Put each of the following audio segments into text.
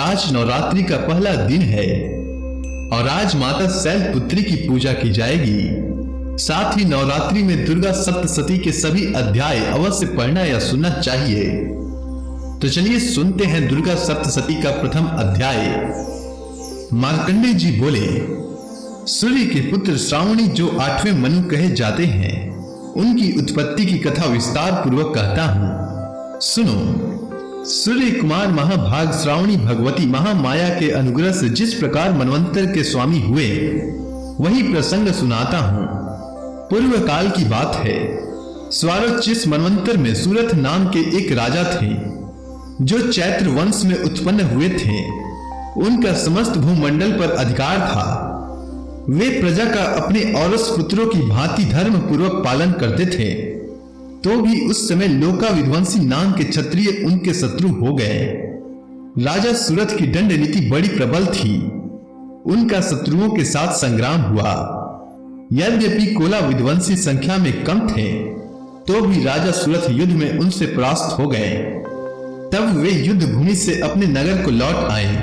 आज नवरात्रि का पहला दिन है और आज माता शैलपुत्री की पूजा की जाएगी। साथ ही नवरात्रि में दुर्गा सप्तशती के सभी अध्याय अवश्य पढ़ना या सुनना चाहिए। तो चलिए सुनते हैं दुर्गा सप्तशती का प्रथम अध्याय। मार्कंडेय जी बोले, सूर्य के पुत्र श्रावणी जो 8वें मनु कहे जाते हैं, उनकी उत्पत्ति की कथा विस्तार पूर्वक कहता हूं, सुनो। सूर्य कुमार महाभाग श्रावणी भगवती महामाया के अनुग्रह से जिस प्रकार मनवंतर के स्वामी हुए, वही प्रसंग सुनाता हूं। पूर्व काल की बात है। स्वारोचिस मनवंतर में सूरथ नाम के एक राजा थे, जो चैत्र वंश में उत्पन्न हुए थे। उनका समस्त भूमंडल पर अधिकार था। वे प्रजा का अपने औरस पुत्रों की भांति धर्म पूर्वक पालन करते थे। तो भी उस समय लोका विध्वंसी नाम के क्षत्रिय उनके शत्रु हो गए। राजा सूरथ की दंड नीति बड़ी प्रबल थी। उनका शत्रुओं के साथ संग्राम हुआ। यद्यपि कोला विध्वंसी संख्या में कम थे, तो भी राजा सूरथ युद्ध में उनसे परास्त हो गए। तब वे युद्ध भूमि से अपने नगर को लौट आए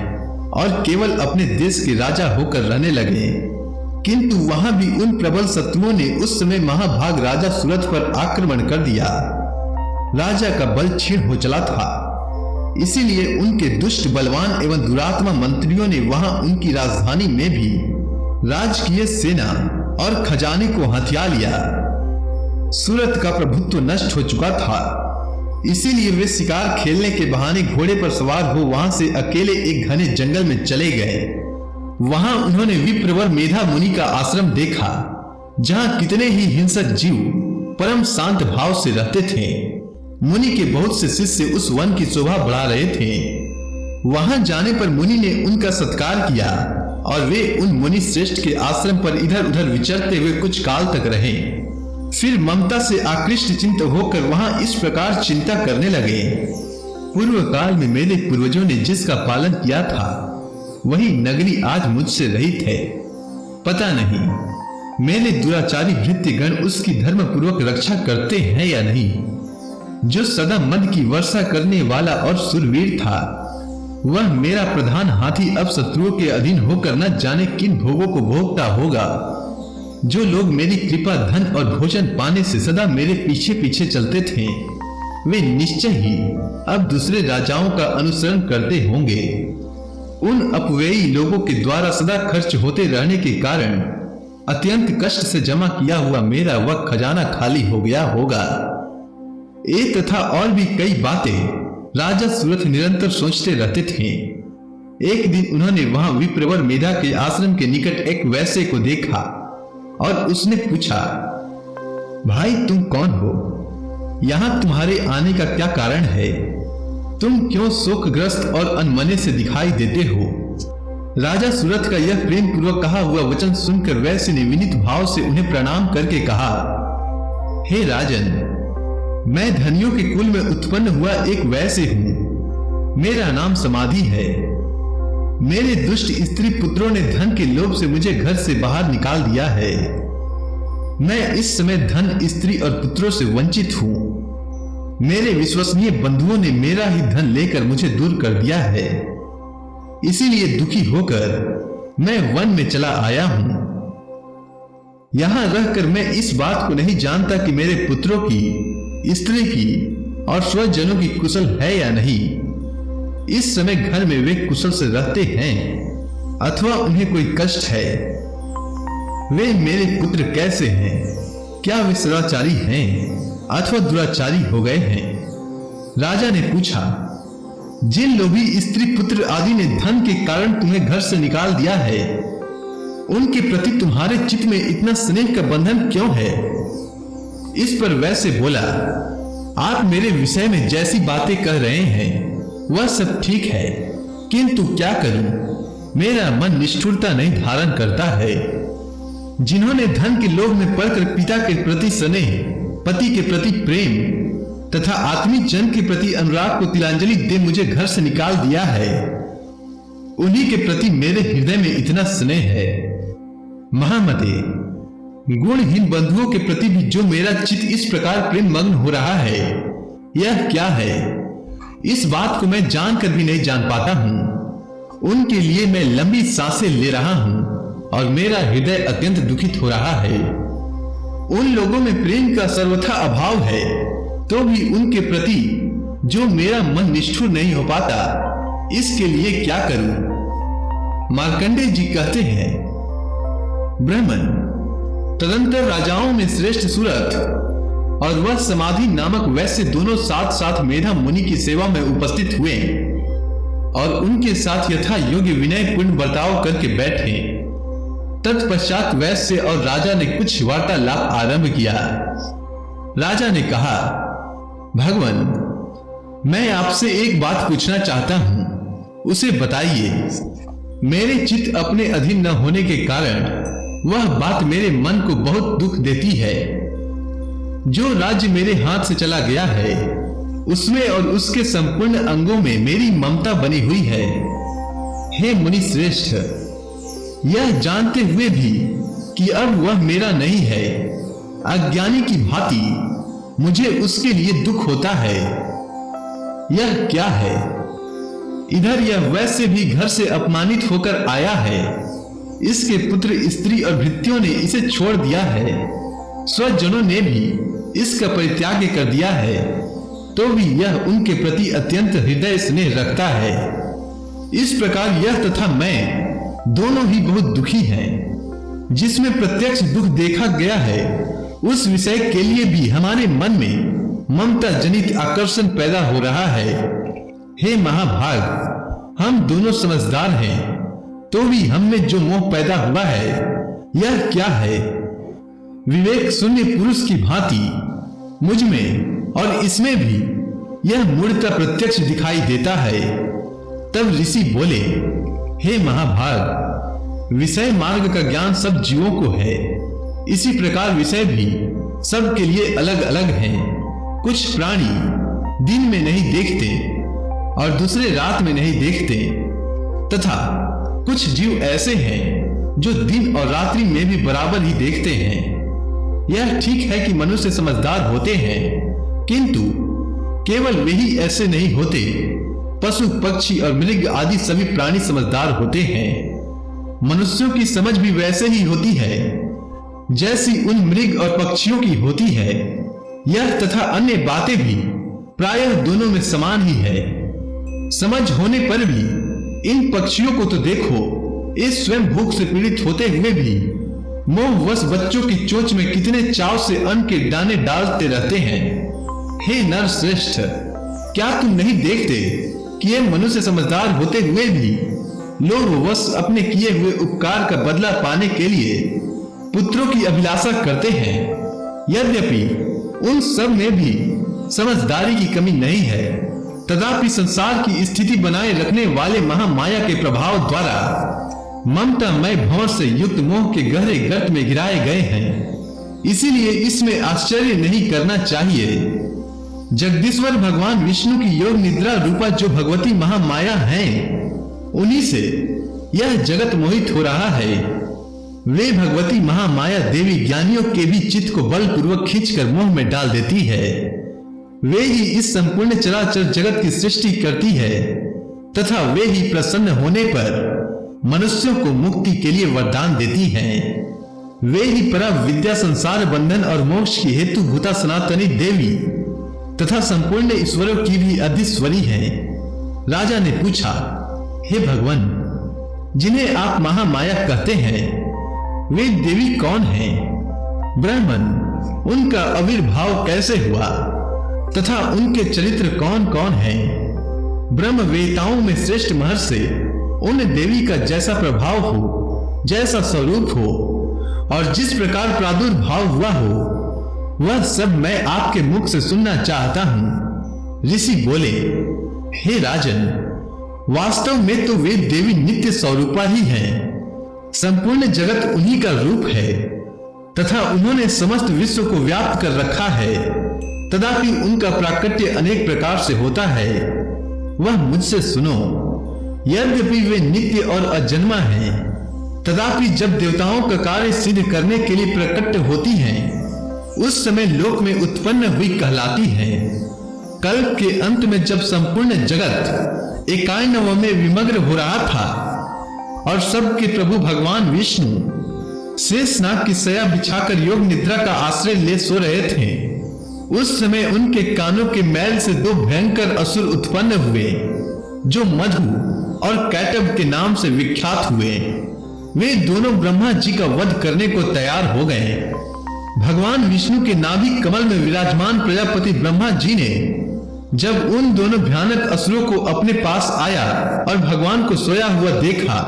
और केवल अपने देश के राजा होकर रहने लगे। किंतु वहां भी उन प्रबल शत्रुओं ने उस समय महाभाग राजा सूरथ पर आक्रमण कर दिया। राजा का बल क्षीण हो चला था। इसीलिए उनके दुष्ट बलवान एवं दुरात्मा मंत्रियों ने वहां उनकी राजधानी में भी राजकीय सेना और खजाने को हथिया लिया। सूरथ का प्रभुत्व नष्ट हो चुका था। इसीलिए वे शिकार खेलने के बहाने घोड़े पर सवार हो वहां से अकेले एक घने जंगल में चले गए। वहां उन्होंने विप्रवर मेधा मुनि का आश्रम देखा, जहां कितने ही हिंसक जीव परम शांत भाव से रहते थे। मुनि के बहुत से शिष्य उस वन की शोभा बढ़ा रहे थे। वहां जाने पर मुनि ने उनका सत्कार किया और वे उन मुनि श्रेष्ठ के आश्रम पर इधर उधर विचरते हुए कुछ काल तक रहे। फिर ममता से आकृष्ट चिंत होकर वहां इस प्रकार चिंता करने लगे, पूर्व काल में मेरे पूर्वजों ने जिसका पालन किया था, वही नगरी आज मुझसे रहित है। पता नहीं मेरे दुराचारी भृत्यगण उसकी धर्म पूर्वक रक्षा करते हैं या नहीं। जो सदा मद की वर्षा करने वाला और सुरवीर था, वह मेरा प्रधान हाथी अब शत्रुओं के अधीन होकर न जाने किन भोगों को भोगता होगा। जो लोग मेरी कृपा धन और भोजन पाने से सदा मेरे पीछे पीछे चलते थे, वे निश्चय ही अब दूसरे राजाओं का अनुसरण करते होंगे। उन अपव्ययी लोगों के द्वारा सदा खर्च होते रहने के कारण अत्यंत कष्ट से जमा किया हुआ मेरा वह खजाना खाली हो गया होगा। ये तथा और भी कई बातें राजा सूरथ निरंतर सोचते रहते थे। एक दिन उन्होंने वहां विप्रवर मेधा के आश्रम के निकट एक वैश्य को देखा और उसने पूछा, भाई तुम कौन हो? यहाँ तुम्हारे आने का क्या कारण है? तुम क्यों शोकग्रस्त और अनमने से दिखाई देते हो? राजा सूरथ का यह प्रेम पूर्वक कहा हुआ वचन सुनकर वैश्य ने विनीत भाव से उन्हें प्रणाम करके कहा, हे राजन, मैं धनियों के कुल में उत्पन्न हुआ एक वैश्य हूं। मेरा नाम समाधि है। मेरे दुष्ट स्त्री पुत्रों ने धन के लोभ से मुझे घर से बाहर निकाल दिया है। मैं इस समय धन, स्त्री और पुत्रों से वंचित हूं। मेरे विश्वसनीय बंधुओं ने मेरा ही धन लेकर मुझे दूर कर दिया है। इसीलिए दुखी होकर मैं वन में चला आया हूं। यहां रहकर मैं इस बात को नहीं जानता कि मेरे पुत्रों की, स्त्री की और स्वजनों की कुशल है या नहीं। इस समय घर में वे कुशल से रहते हैं अथवा उन्हें कोई कष्ट है। वे मेरे पुत्र कैसे हैं? क्या वे सदाचारी हैं अथवा दुराचारी हो गए हैं? राजा ने पूछा, जिन लोभी स्त्री पुत्र आदि ने धन के कारण तुम्हें घर से निकाल दिया है, उनके प्रति तुम्हारे चित्त में इतना स्नेह का बंधन क्यों है? इस पर वैसे बोला, आप मेरे विषय में जैसी बातें कह रहे हैं वह सब ठीक है, किंतु क्या करूं, मेरा मन निष्ठुरता नहीं धारण करता है। जिन्होंने धन के लोभ में पड़कर पिता के प्रति स्नेह, पति के प्रति प्रेम तथा आत्मीय जन के प्रति अनुराग को तिलांजलि दे मुझे घर से निकाल दिया है, उन्हीं के प्रति मेरे हृदय में इतना स्नेह है। महामते, गुणहीन बंधुओं के प्रति भी जो मेरा चित्त इस प्रकार प्रेम मग्न हो रहा है, यह क्या है? इस बात को मैं जानकर भी नहीं जान पाता हूं। उनके लिए मैं लंबी सांसें ले रहा हूं और मेरा हृदय अत्यंत दुखित हो रहा है। उन लोगों में प्रेम का सर्वथा अभाव है, तो भी उनके प्रति जो मेरा मन निष्ठुर नहीं हो पाता, इसके लिए क्या करूं? मार्कंडेय जी कहते हैं, ब्राह्मण, तदंतर राजाओं में श्रेष्ठ सुरथ और वह समाधि नामक वैश्य दोनों साथ साथ मेधा मुनि की सेवा में उपस्थित हुए और उनके साथ यथा योग्य विनय पूर्ण बर्ताव करके बैठे। तत्पश्चात वैश्य और राजा ने कुछ वार्तालाप आरंभ किया। राजा ने कहा, भगवान, मैं आपसे एक बात पूछना चाहता हूं, उसे बताइए। मेरे चित्त अपने अधीन न होने के कारण वह बात मेरे मन को बहुत दुख देती है। जो राज्य मेरे हाथ से चला गया है, उसमें और उसके संपूर्ण अंगों में मेरी ममता बनी हुई है। हे मुनि श्रेष्ठ, यह जानते हुए भी कि अब वह मेरा नहीं है, अज्ञानी की भांति मुझे उसके लिए दुख होता है। यह क्या है? इधर यह वैसे भी घर से अपमानित होकर आया है, इसके पुत्र स्त्री और भृत्यों ने इसे छोड़ दिया है, स्वजनों ने भी इसका परित्याग कर दिया है, तो भी यह उनके प्रति अत्यंत हृदय स्नेह रखता है। इस प्रकार यह तथा मैं दोनों ही बहुत दुखी हैं। जिसमें प्रत्यक्ष दुख देखा गया है, उस विषय के लिए भी हमारे मन में ममता जनित आकर्षण पैदा हो रहा है। हे महाभाग, हम दोनों समझदार हैं, तो भी हमें जो मोह पैदा हुआ है, यह क्या है? विवेक शून्य पुरुष की भांति मुझ में और इसमें भी यह मूढ़ता प्रत्यक्ष दिखाई देता है। तब ऋषि बोले, हे महाभाग, विषय मार्ग का ज्ञान सब जीवों को है, इसी प्रकार विषय भी सबके लिए अलग अलग हैं। कुछ प्राणी दिन में नहीं देखते और दूसरे रात में नहीं देखते, तथा कुछ जीव ऐसे हैं जो दिन और रात्रि में भी बराबर ही देखते हैं। यह ठीक है कि मनुष्य समझदार होते हैं, किंतु केवल वही ऐसे नहीं होते। पशु पक्षी और मृग आदि सभी प्राणी समझदार होते हैं। मनुष्यों की समझ भी वैसे ही होती है जैसी उन मृग और पक्षियों की होती है। यह तथा अन्य बातें भी प्रायः दोनों में समान ही है। समझ होने पर भी इन पक्षियों को तो देखो, इस स्वयं भूख से पीड़ित होते हुए भी मोहवश बच्चों की चोंच में कितने चाव से अन्न के दाने डालते रहते हैं। हे नर श्रेष्ठ, क्या तुम नहीं देखते कि ये मनुष्य समझदार होते हुए भी लोभवश अपने किए हुए उपकार का बदला पाने के लिए पुत्रों की अभिलाषा करते हैं? यद्यपि उन सब में भी समझदारी की कमी नहीं है, तथापि संसार की स्थिति बनाए रखने वाले महामाया के प्रभाव द्वारा ममतामय भंवर से युक्त मोह के गहरे गर्त में गिराए गए हैं। इसीलिए इसमें आश्चर्य नहीं करना चाहिए। जगदीश्वर भगवान विष्णु की योग निद्रा रूपा जो भगवती महामाया हैं, उन्हीं से यह जगत मोहित हो रहा है। वे भगवती महामाया देवी ज्ञानियों के भी चित्त को बलपूर्वक खींचकर मोह में डाल देती है। वे ही इस संपूर्ण चराचर जगत की सृष्टि करती है, तथा वे ही प्रसन्न होने पर मनुष्यों को मुक्ति के लिए वरदान देती हैं। वे ही परम विद्या, संसार बंधन और मोक्ष की हेतु भूता सनातनी देवी तथा संपूर्ण ईश्वरों की भी अधीश्वरी हैं। राजा ने पूछा, हे भगवान, जिन्हें आप महामाया कहते हैं, वे देवी कौन हैं? ब्राह्मण, उनका आविर्भाव कैसे हुआ तथा उनके चरित्र कौन कौन हैं? ब्रह्मवेताओं में श्रेष्ठ महर्षि उन देवी का जैसा प्रभाव हो, जैसा स्वरूप हो और जिस प्रकार प्रादुर्भाव हुआ हो, वह सब मैं आपके मुख से सुनना चाहता हूं। ऋषि बोले, हे राजन, वास्तव में तो वे देवी नित्य स्वरूपा ही हैं। संपूर्ण जगत उन्हीं का रूप है तथा उन्होंने समस्त विश्व को व्याप्त कर रखा है। तथापि उनका प्राकट्य अनेक प्रकार से होता है। वह मुझसे सुनो। यद्यपि वे नित्य और अजन्मा हैं, तथापि जब देवताओं का कार्य सिद्ध करने के लिए प्रकट होती हैं, उस समय लोक में उत्पन्न हुई कहलाती हैं। कल्प के अंत में जब संपूर्ण जगत एकायनव में विमग्न हो रहा था और सबके प्रभु भगवान विष्णु शेषनाग की सया बिछाकर योग निद्रा का आश्रय ले सो रहे थे। उस समय उनके कानों के मैल से दो भयंकर असुर उत्पन्न हुए जो मधु और कैटभ के नाम से विख्यात हुए। वे दोनों ब्रह्मा जी का वध करने को तैयार हो गए। भगवान विष्णु के नाभि कमल में विराजमान प्रजापति ब्रह्मा जी ने जब उन दोनों भयानक असुरों को अपने पास आया और भगवान को सोया हुआ देखा,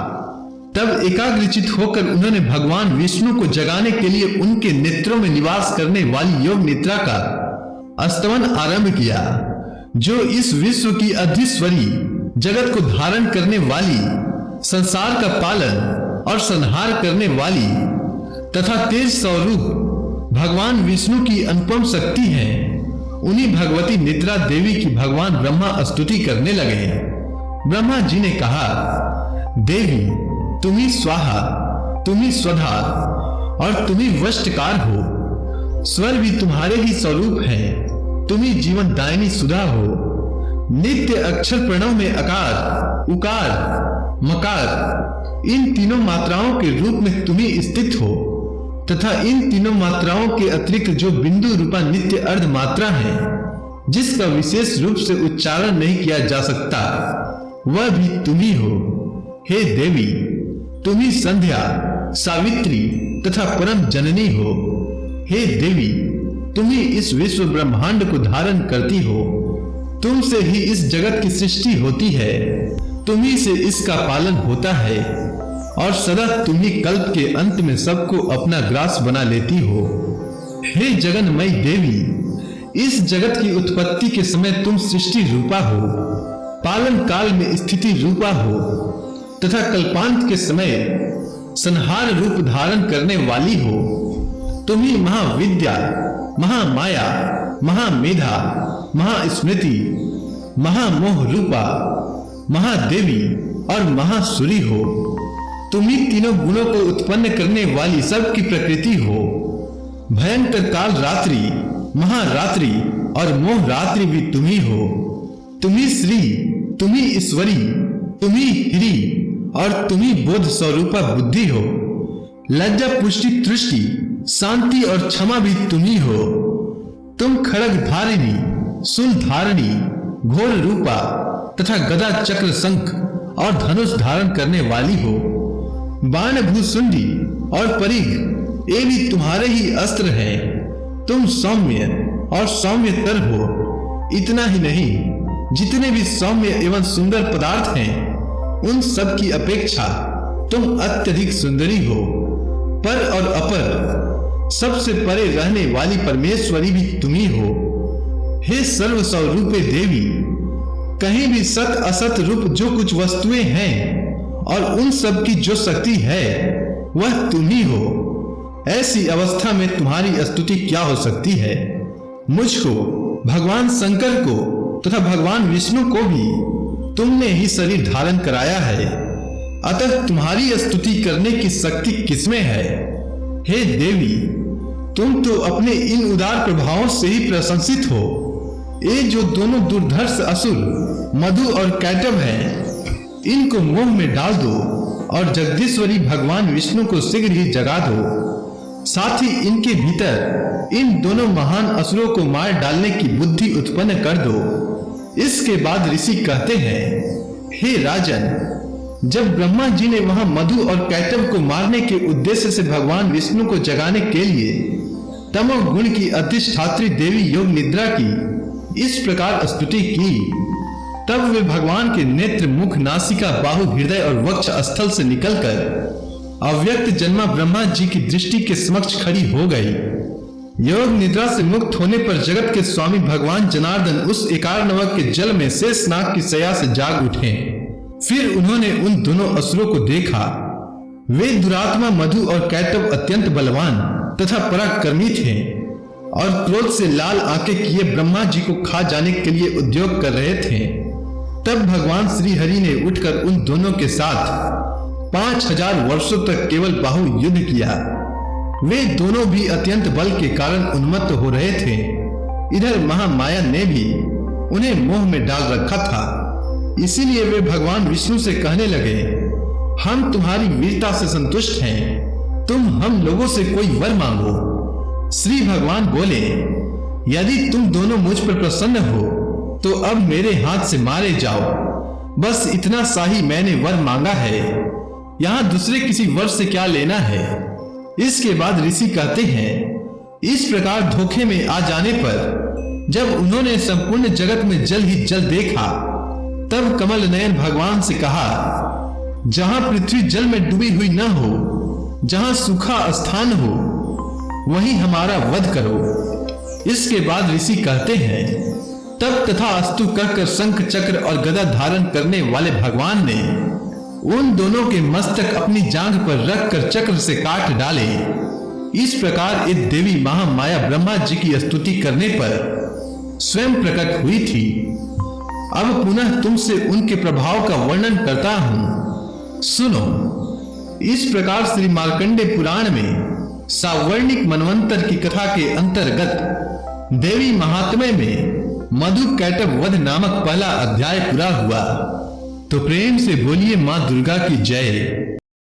तब एकाग्रचित होकर उन्होंने भगवान विष्णु को जगाने के लिए उनके नेत्रों में निवास करने वाली योग निद्रा का स्तवन आरंभ किया, जो इस विश्व की अधीश्वरी, जगत को धारण करने वाली, संसार का पालन और संहार करने वाली तथा तेज स्वरूप भगवान विष्णु की अनुपम शक्ति है। उन्हीं भगवती निद्रा देवी की भगवान ब्रह्मा स्तुति करने लगे। ब्रह्मा जी ने कहा, देवी तुम्ही स्वाहा, तुम्ही स्वधा और तुम्ही वष्टकार हो। स्वर भी तुम्हारे ही स्वरूप है। तुम्ही जीवन दायिनी सुधा हो। नित्य अक्षर प्रणव में अकार, उकार, मकार इन तीनों मात्राओं के रूप में तुम्ही स्थित हो तथा इन तीनों मात्राओं के अतिरिक्त जो बिंदु रूपा नित्य अर्ध मात्रा है, जिसका विशेष रूप से उच्चारण नहीं किया जा सकता, वह भी तुम्ही हो। हे देवी, तुम्ही संध्या, सावित्री तथा परम जननी हो। हे देवी, तुम्ही इस विश्व ब्रह्मांड को धारण करती हो। तुमसे ही इस जगत की सृष्टि होती है, तुम्ही से इसका पालन होता है और सदा तुम्ही कल्प के अंत में सबको अपना ग्रास बना लेती हो। हे जगन्मयी देवी, इस जगत की उत्पत्ति के समय तुम सृष्टि रूपा हो, पालन काल में स्थिति रूपा हो तथा कल्पांत के समय संहार रूप धारण करने वाली हो। तुम्ही महाविद्या, महामाया, महामेधा, महास्मृति, महामोह रूपा, महादेवी और महासुरी हो। तुम्ही तीनों गुणों को उत्पन्न करने वाली सबकी प्रकृति हो। भयंकर काल रात्रि, महारात्रि और मोह रात्रि भी तुम्ही हो। तुम्ही श्री, तुम्ही ईश्वरी, तुम्ही हिरी और तुम्ही बोध स्वरूपा बुद्धि हो। लज्जा, पुष्टि, तुष्टि, शांति और क्षमा भी तुम्ही हो। तुम खड़ग धारिणी, शूल धारिणी, घोर रूपा तथा गदा, चक्र, शंख और धनुष धारण करने वाली हो। बाण, भूसुंडी और परिघ ये भी तुम्हारे ही अस्त्र हैं। तुम सौम्य और सौम्यतर हो। इतना ही नहीं, जितने भी सौम्य एवं सुंदर पदार्थ हैं, उन सब की अपेक्षा तुम अत्यधिक सुंदरी हो। पर और अपर सबसे परे रहने वाली परमेश्वरी भी तुम्ही हो। हे सर्व स्वरूपे देवी, कहीं भी सत असत रूप जो कुछ वस्तुएं हैं और उन सब की जो शक्ति है, वह तुम्ही हो। ऐसी अवस्था में तुम्हारी स्तुति क्या हो सकती है? मुझको, भगवान शंकर को तथा भगवान विष्णु को भी तुमने ही शरीर धारण कराया है, अतः तुम्हारी स्तुति करने की शक्ति किसमें है? हे देवी, तुम तो अपने इन उदार प्रभावों से ही प्रशंसित हो। ये जो दोनों दुर्धर्ष असुर मधु और कैटभ हैं, इनको मोह में डाल दो और जगदीश्वरी भगवान विष्णु को शीघ्र ही जगा दो। साथ ही इनके भीतर इन दोनों महान असुरों को मार डालने की बुद्धि उत्पन्न कर दो। इसके बाद ऋषि कहते हैं, हे राजन, जब ब्रह्मा जी ने वहां मधु और कैटभ को मारने के उद्देश्य से भगवान विष्णु को जगाने के लिए तमोगुण की अधिष्ठात्री देवी योग निद्रा की इस प्रकार स्तुति की, तब वे भगवान के नेत्र, मुख, नासिका, बाहु, हृदय और वक्ष स्थल से निकलकर अव्यक्त जन्मा ब्रह्मा जी की दृष्टि के समक्ष खड़ी हो गई। योग निद्रा से मुक्त होने पर जगत के स्वामी भगवान जनार्दन उस एकार्णव के जल में शेषनाग की शैया से जाग उठे। फिर उन्होंने उन दोनों असुरों को देखा। वे दुरात्मा मधु और कैटभ अत्यंत बलवान तथा पराक्रमी थे और क्रोध से लाल आंखें किए ब्रह्मा जी को खा जाने के लिए उद्योग कर रहे थे। तब भगवान श्री हरि ने उठकर उन दोनों के साथ 5000 वर्षों तक केवल बाहु युद्ध किया। वे दोनों भी अत्यंत बल के कारण उन्मत्त हो रहे थे। इधर महामाया ने भी उन्हें मोह में डाल रखा था। इसीलिए वे भगवान विष्णु से कहने लगे, हम तुम्हारी वीरता से संतुष्ट हैं, तुम हम लोगों से कोई वर मांगो। श्री भगवान बोले, यदि तुम दोनों मुझ पर प्रसन्न हो तो अब मेरे हाथ से मारे जाओ, बस इतना सा ही मैंने वर मांगा है, यहाँ दूसरे किसी वर से क्या लेना है। इसके बाद ऋषि कहते हैं, इस प्रकार धोखे में आ जाने पर जब उन्होंने संपूर्ण जगत में जल ही जल देखा, तब कमल नयन भगवान से कहा, जहां पृथ्वी जल में डूबी हुई न हो, जहां सूखा स्थान हो, वहीं हमारा वध करो। इसके बाद ऋषि कहते हैं, तब तथा अस्तु कहकर शंख चक्र और गदा धारण करने वाले भगवान ने उन दोनों के मस्तक अपनी जांघ पर रखकर चक्र से काट डाले। इस प्रकार एक देवी महामाया ब्रह्मा जी की स्तुति करने पर स्वयं प्रकट हुई थी। अब पुनः तुमसे उनके प्रभाव का वर्णन करता हूं, सुनो। इस प्रकार श्री मार्कंडे पुराण में सावर्णिक मनवंतर की कथा के अंतर्गत देवी महात्म्य में मधु कैटभ वध नामक पहला अध्याय पूरा हुआ। तो प्रेम से बोलिए मां दुर्गा की जय।